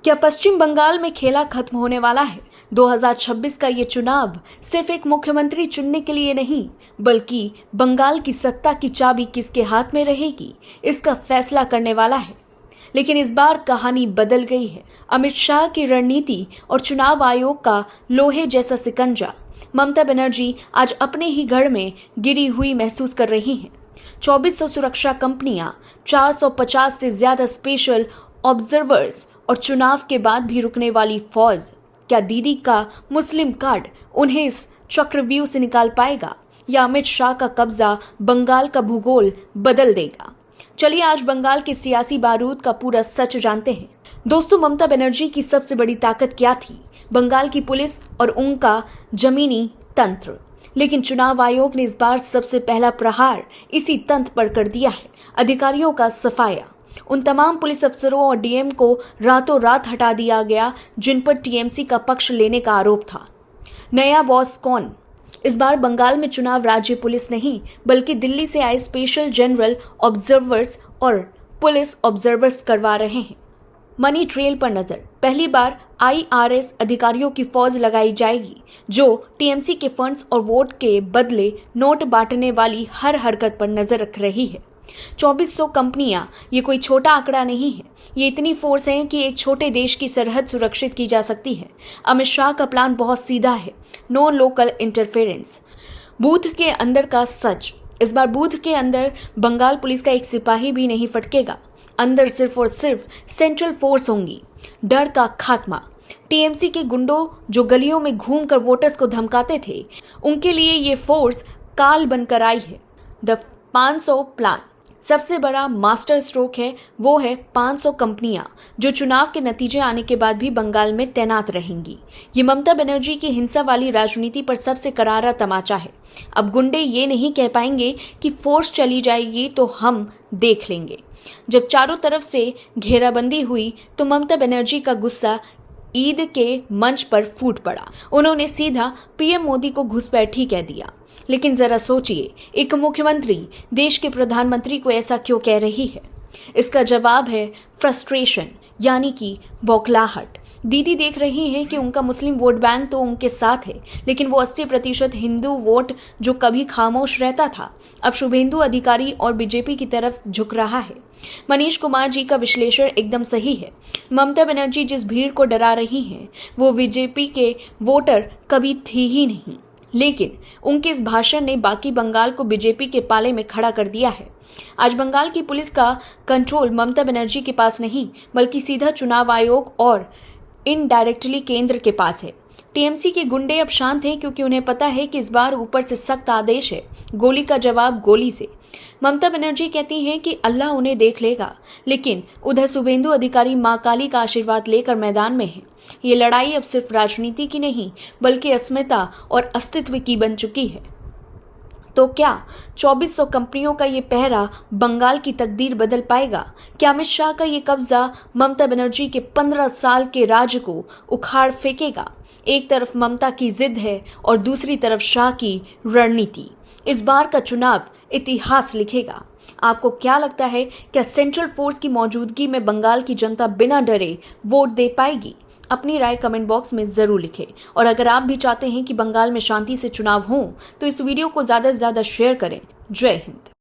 क्या पश्चिम बंगाल में खेला खत्म होने वाला है? 2026 का ये चुनाव सिर्फ एक मुख्यमंत्री चुनने के लिए नहीं, बल्कि बंगाल की सत्ता की चाबी किसके हाथ में रहेगी, इसका फैसला करने वाला है। लेकिन इस बार कहानी बदल गई है। अमित शाह की रणनीति और चुनाव आयोग का लोहे जैसा सिकंजा। ममता बनर्जी आज अपने ही घर में गिरी हुई महसूस कर रही हैं। 2400 सुरक्षा कंपनियां, 450 से ज्यादा स्पेशल ऑब्जर्वर्स और चुनाव के बाद भी रुकने वाली फौज। क्या दीदी का मुस्लिम कार्ड उन्हें इस चक्रव्यूह से निकाल पाएगा, या अमित शाह का कब्जा बंगाल का भूगोल बदल देगा? चलिए आज बंगाल के सियासी बारूद का पूरा सच जानते हैं। दोस्तों, ममता बनर्जी की सबसे बड़ी ताकत क्या थी? बंगाल की पुलिस और उनका जमीनी तंत्र। लेकिन चुनाव आयोग ने इस बार सबसे पहला प्रहार इसी तंत्र पर कर दिया है। अधिकारियों का सफाया। उन तमाम पुलिस अफसरों और डीएम को रातों रात हटा दिया गया जिन पर टीएमसी का पक्ष लेने का आरोप था। नया बॉस कौन? इस बार बंगाल में चुनाव राज्य पुलिस नहीं, बल्कि दिल्ली से आए स्पेशल जनरल ऑब्जर्वर्स और पुलिस ऑब्जर्वर्स करवा रहे हैं। मनी ट्रेल पर नजर। पहली बार आईआरएस अधिकारियों की फौज लगाई जाएगी, जो टीएमसी के फंड्स और वोट के बदले नोट बांटने वाली हर हरकत पर नजर रख रही है। 2400 कंपनियां, ये कोई छोटा आंकड़ा नहीं है। ये इतनी फोर्स है कि एक छोटे देश की सरहद सुरक्षित की जा सकती है। अमित शाह का प्लान बहुत सीधा है, नो लोकल इंटरफेरेंस। बूथ के अंदर का सच। इस बार बूथ के अंदर बंगाल पुलिस का एक सिपाही भी नहीं फटकेगा। अंदर सिर्फ और सिर्फ सेंट्रल फोर्स होंगी। डर का खात्मा। टीएमसी के गुंडों जो गलियों में घूमकर वोटर्स को धमकाते थे, उनके लिए ये फोर्स काल बनकर आई है। The 500 plan. सबसे बड़ा मास्टर स्ट्रोक है, वो है 500 कंपनियां जो चुनाव के नतीजे आने के बाद भी बंगाल में तैनात रहेंगी। ये ममता बनर्जी की हिंसा वाली राजनीति पर सबसे करारा तमाचा है। अब गुंडे ये नहीं कह पाएंगे कि फोर्स चली जाएगी तो हम देख लेंगे। जब चारों तरफ से घेराबंदी हुई तो ममता बनर्जी का गुस्सा ईद के मंच पर फूट पड़ा। उन्होंने सीधा पीएम मोदी को घुसपैठी कह दिया। लेकिन जरा सोचिए, एक मुख्यमंत्री देश के प्रधानमंत्री को ऐसा क्यों कह रही है? इसका जवाब है फ्रस्ट्रेशन, यानी कि बौखलाहट। दीदी देख रही हैं कि उनका मुस्लिम वोट बैंक तो उनके साथ है, लेकिन वो 80% हिंदू वोट जो कभी खामोश रहता था, अब शुभेंदु अधिकारी और बीजेपी की तरफ झुक रहा है। मनीष कुमार जी का विश्लेषण एकदम सही है। ममता बनर्जी जिस भीड़ को डरा रही हैं, वो बीजेपी के वोटर कभी थी ही नहीं। लेकिन उनके इस भाषण ने बाकी बंगाल को बीजेपी के पाले में खड़ा कर दिया है। आज बंगाल की पुलिस का कंट्रोल ममता बनर्जी के पास नहीं, बल्कि सीधा चुनाव आयोग और इनडायरेक्टली केंद्र के पास है। टीएमसी के गुंडे अब शांत हैं, क्योंकि उन्हें पता है कि इस बार ऊपर से सख्त आदेश है, गोली का जवाब गोली से। ममता बनर्जी कहती हैं कि अल्लाह उन्हें देख लेगा, लेकिन उधर शुभेंदु अधिकारी मां काली का आशीर्वाद लेकर मैदान में है। ये लड़ाई अब सिर्फ राजनीति की नहीं, बल्कि अस्मिता और अस्तित्व की बन चुकी है। तो क्या 2400 कंपनियों का ये पहरा बंगाल की तकदीर बदल पाएगा? क्या अमित शाह का ये कब्जा ममता बनर्जी के 15 साल के राज को उखाड़ फेंकेगा? एक तरफ ममता की जिद है और दूसरी तरफ शाह की रणनीति। इस बार का चुनाव इतिहास लिखेगा। आपको क्या लगता है, क्या सेंट्रल फोर्स की मौजूदगी में बंगाल की जनता बिना डरे वोट दे पाएगी? अपनी राय कमेंट बॉक्स में जरूर लिखें। और अगर आप भी चाहते हैं कि बंगाल में शांति से चुनाव हो, तो इस वीडियो को ज़्यादा से ज़्यादा शेयर करें। जय हिंद।